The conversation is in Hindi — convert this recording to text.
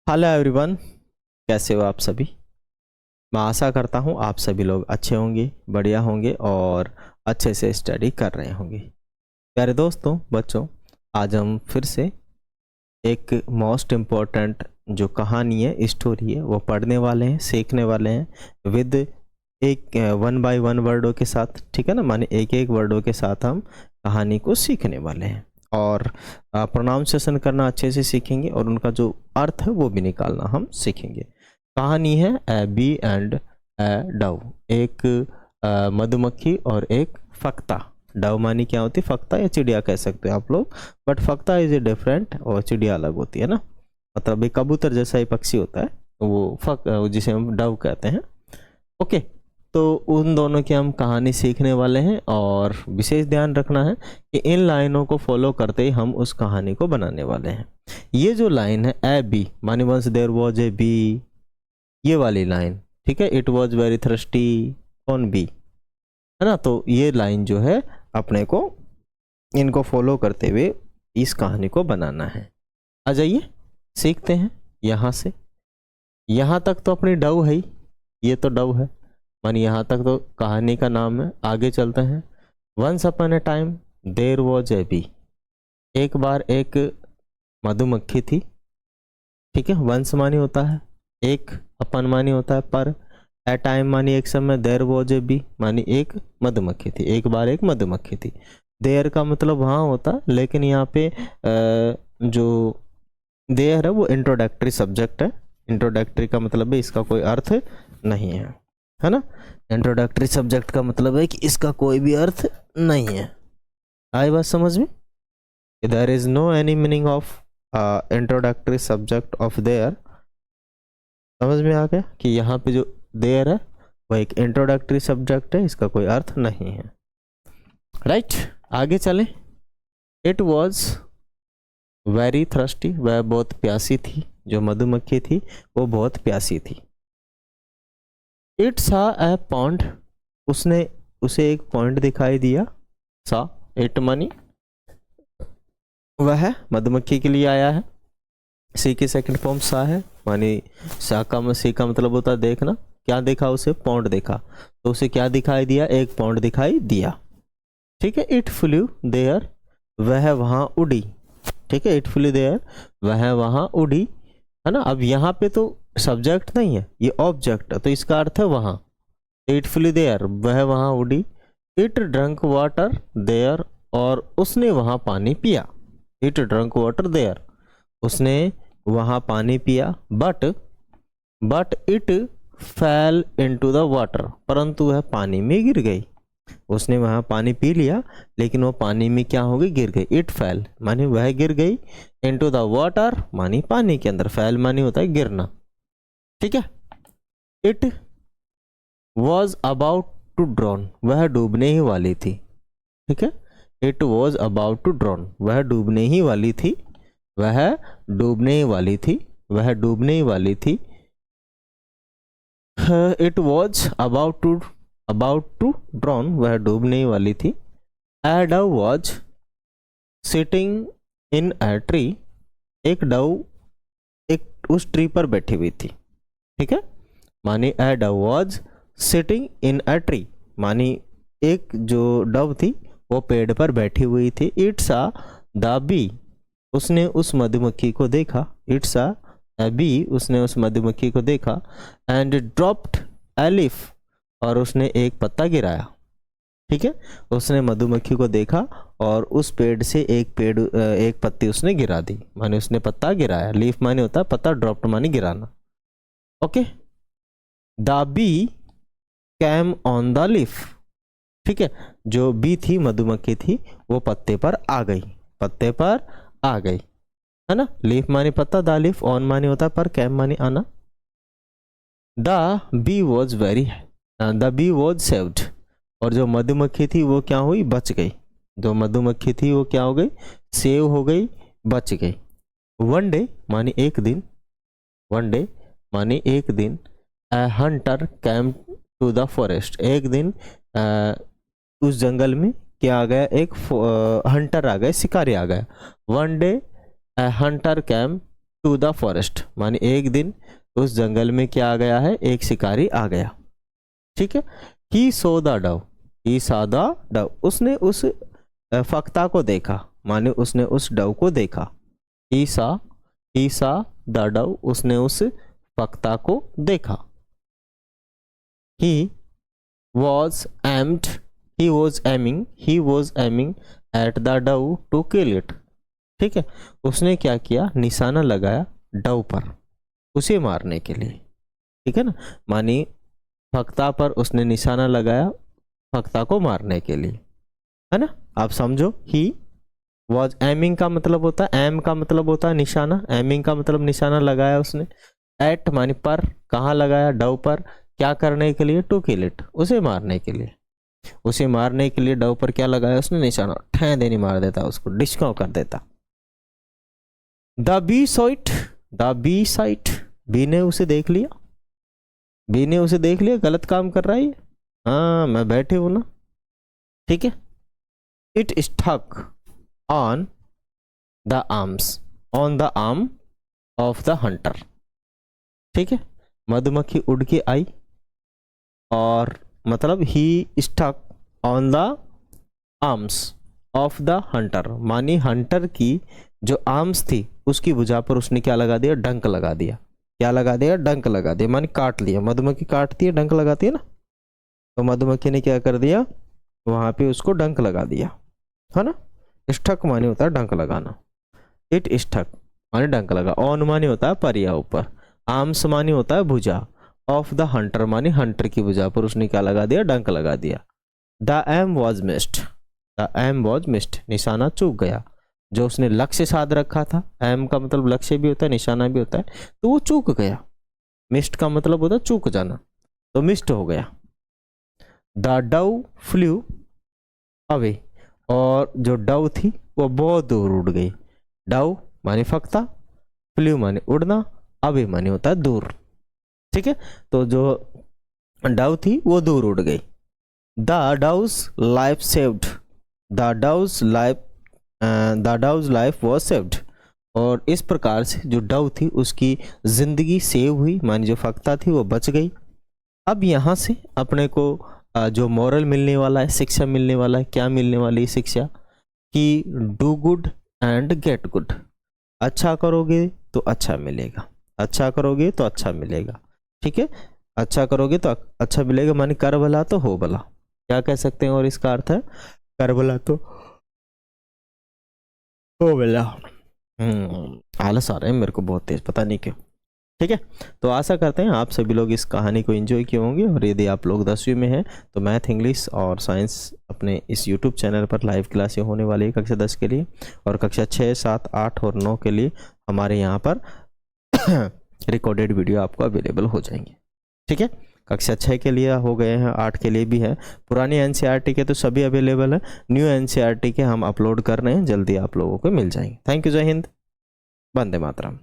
हेलो एवरीवन, कैसे हो आप सभी। मैं आशा करता हूँ आप सभी लोग अच्छे होंगे, बढ़िया होंगे और अच्छे से स्टडी कर रहे होंगे। प्यारे दोस्तों, बच्चों, आज हम फिर से एक मोस्ट इम्पोर्टेंट जो कहानी है, स्टोरी है, वो पढ़ने वाले हैं, सीखने वाले हैं विद एक 1 बाय 1 वर्डों के साथ। ठीक है ना, माने एक एक वर्डों के साथ हम कहानी को सीखने वाले हैं और प्रोनाउंसिएशन करना अच्छे से सीखेंगे और उनका जो अर्थ है वो भी निकालना हम सीखेंगे। कहानी है a bee and a dove, एक मधुमक्खी और एक फक्ता। डव मानी क्या होती है? फक्ता या चिड़िया कह सकते हो आप लोग, बट फक्ता इज ए डिफरेंट और चिड़िया अलग होती है ना। मतलब एक कबूतर जैसा ही पक्षी होता है वो जिसे हम डव कहते हैं। ओके, तो उन दोनों की हम कहानी सीखने वाले हैं और विशेष ध्यान रखना है कि इन लाइनों को फॉलो करते ही हम उस कहानी को बनाने वाले हैं। ये जो लाइन है ए बी मानी once there was a bee, ये वाली लाइन, ठीक है, it was very thirsty on bee, है ना। तो ये लाइन जो है अपने को इनको फॉलो करते हुए इस कहानी को बनाना है। आ जाइए सीखते हैं। यहाँ से यहाँ तक तो अपनी डव है ही, ये तो डव है मानी यहाँ तक तो कहानी का नाम है। आगे चलते हैं। Once upon a time there was a bee, एक बार एक मधुमक्खी थी। ठीक है, वंस मानी होता है एक, अपन मानी होता है पर, ए टाइम मानी एक समय, देयर वाज ए बी मानी एक मधुमक्खी थी, एक बार एक मधुमक्खी थी। देयर का मतलब वहाँ होता, लेकिन यहाँ पे जो देयर है वो इंट्रोडक्टरी सब्जेक्ट है। इंट्रोडक्टरी का मतलब है इसका कोई अर्थ नहीं है ना। इंट्रोडक्टरी सब्जेक्ट का मतलब है कि इसका कोई भी अर्थ नहीं है। आई बात समझ में? There is no any meaning of introductory subject of there. समझ में आ गया कि यहाँ पे जो देयर है वह एक इंट्रोडक्टरी सब्जेक्ट है, इसका कोई अर्थ नहीं है। राइट, आगे चलें। इट वॉज वेरी थर्स्टी, वह बहुत प्यासी थी, जो मधुमक्खी थी वो बहुत प्यासी थी। इट सा ए पॉन्ड, उसने उसे एक पॉइंट दिखाई दिया। सा इट मनी, वह मधुमक्खी के लिए आया है। सी की सेकंड फॉर्म सा है, मानी सा का सी का मतलब होता है देखना। क्या देखा उसे? पॉन्ड देखा। तो उसे क्या दिखाई दिया? एक पॉन्ड दिखाई दिया। ठीक है, इट फ्लू देयर, वह वहां उड़ी। ठीक है, इट फ्लू देयर, वह वहां उड़ी, है ना। अब यहाँ पे तो सब्जेक्ट नहीं है, ये ऑब्जेक्ट है, तो इसका अर्थ है वहां। इट फ्लू देयर, वह वहां उड़ी। इट ड्रंक वाटर देयर, और उसने वहां पानी पिया। इट ड्रंक वाटर देयर, उसने वहां पानी पिया। बट इट फैल इनटू द वाटर, परंतु वह पानी में गिर गई। उसने वहां पानी पी लिया लेकिन वो पानी में क्या हो गई? गिर गई। इट फैल मानी वह गिर गई, इनटू द वाटर मानी पानी के अंदर, फैल मानी होता है गिरना। ठीक है, it was about to drown, वह डूबने ही वाली थी। ठीक है, it was about to drown, वह डूबने ही वाली थी, वह डूबने ही वाली थी, वह डूबने ही वाली थी। It was about to drown, वह डूबने ही वाली थी। A dove was sitting in a tree, एक डव एक उस ट्री पर बैठी हुई थी। ठीक है, मानी a dove was sitting in a tree, मानी एक जो डव थी वो पेड़ पर बैठी हुई थी। इट्स आ द बी, उसने उस मधुमक्खी को देखा। इट्स आ बी, उसने उस मधुमक्खी को देखा। एंड ड्रॉप्ड ए लीफ, और उसने एक पत्ता गिराया। ठीक है, उसने मधुमक्खी को देखा और उस पेड़ से एक पत्ती उसने गिरा दी, माने उसने पत्ता गिराया। लीफ माने होता है पत्ता, ड्रॉप्ड माने गिराना। Okay, the bee came on the leaf, ठीक है, जो बी थी मधुमक्खी थी वो पत्ते पर आ गई, पत्ते पर आ गई, है ना। लीफ माने पत्ता, द लीफ, ऑन माने होता है पर, कैम माने आना। द बी वॉज सेव्ड, और जो मधुमक्खी थी वो क्या हुई? बच गई। जो मधुमक्खी थी वो क्या हो गई? सेव हो गई, बच गई। वन डे मानी एक दिन, वन डे मानी एक दिन। A hunter came to the forest, एक दिन उस जंगल में क्या आ गया? एक हंटर आ गया, शिकारी आ गया। One day a hunter came to the forest, माने एक दिन उस जंगल में क्या आ गया है, एक शिकारी आ गया, ठीक है। ही सो द डव, ही सा द डव, उसने उस फक्ता को देखा, माने उसने उस डव को देखा। ही सा द डव, उसने उस फक्ता को देखा। He was aimed, he was aiming at the dove to kill it, ठीक है। उसने क्या किया, निशाना लगाया डव पर, उसे मारने के लिए, ठीक है ना। मानी फक्ता पर उसने निशाना लगाया फक्ता को मारने के लिए, है ना। आप समझो, ही वॉज एमिंग का मतलब होता है, एम का मतलब होता है निशाना, एमिंग का मतलब निशाना लगाया उसने, एट मानी पर, कहाँ लगाया, डव पर, क्या करने के लिए, टू किल इट, उसे मारने के लिए। उसे मारने के लिए डव पर क्या लगाया उसने, निशाना, ठै देनी मार देता, उसको डिस्काउ कर देता। The bee saw it, the bee saw it, bee ने उसे देख लिया, बी ने उसे देख लिया, गलत काम कर रहा है ये, हाँ मैं बैठे हूं ना, ठीक है। It stuck on the arms, on the arm of the hunter, ठीक है। मधुमक्खी उड़ के आई और मतलब ही stuck on the arms of the hunter, मानी हंटर की जो आर्म्स थी उसकी भुजा पर उसने क्या लगा दिया, डंक लगा दिया। क्या लगा दिया, डंक लगा दिया, मानी काट लिया। मधुमक्खी काटती है, डंक लगाती है ना, तो मधुमक्खी ने क्या कर दिया, वहां पे उसको डंक लगा दिया, है ना। स्टक माने होता है डंक लगाना, इट स्टक माने डंक लगा, ऑन माने होता है पर या ऊपर, आर्म्स माने होता है भुजा, ऑफ द हंटर माने हंटर की भुजा पर उसने क्या लगा दिया, डंक लगा दिया। The aim was missed, the aim was missed, निशाना चूक गया, जो उसने लक्ष्य साध रखा था, एम का मतलब लक्ष्य भी होता है, निशाना भी होता है, तो वो चूक गया। मिस्ड का मतलब होता है चूक जाना, तो मिस्ड हो गया। द डव फ्लू अवे, और जो डव थी वो बहुत दूर उड़ गई। डव माने फक्ता, फ्लू माने उड़ना, अवे माने होता है दूर, ठीक है। तो जो डव थी वो दूर उड़ गई। The doves life saved, the doves life was saved, और इस प्रकार से जो डव थी उसकी जिंदगी सेव हुई, मानी जो फक्ता थी वो बच गई। अब यहाँ से अपने को जो मॉरल मिलने वाला है, शिक्षा मिलने वाला है, क्या मिलने वाली शिक्षा, कि do good and get good, अच्छा करोगे तो अच्छा मिलेगा, अच्छा करोगे तो अच्छा मिलेगा, ठीक है। अच्छा करोगे तो अच्छा मिलेगा, माने कर भला तो हो भला, क्या कह सकते हैं, और इसका अर्थ है कर भला तो हो भला। आलस आ रहा है मेरे को बहुत तेज, पता नहीं क्यों, ठीक है। तो आशा करते हैं आप सभी लोग इस कहानी को एंजॉय किए होंगे, और यदि आप लोग 10वीं में हैं तो मैथ, इंग्लिश और साइंस अपने इस यूट्यूब चैनल पर लाइव क्लासें होने वाली है कक्षा 10 के लिए, और कक्षा 6, 7, 8 और 9 के लिए हमारे यहाँ पर रिकॉर्डेड वीडियो आपको अवेलेबल हो जाएंगे, ठीक है। कक्षा 6 के लिए हो गए हैं, 8 के लिए भी है, पुरानी एनसीईआरटी के तो सभी अवेलेबल है, न्यू एनसीईआरटी के हम अपलोड कर रहे हैं, जल्दी आप लोगों को मिल जाएंगे। थैंक यू, जय हिंद, वंदे मातरम।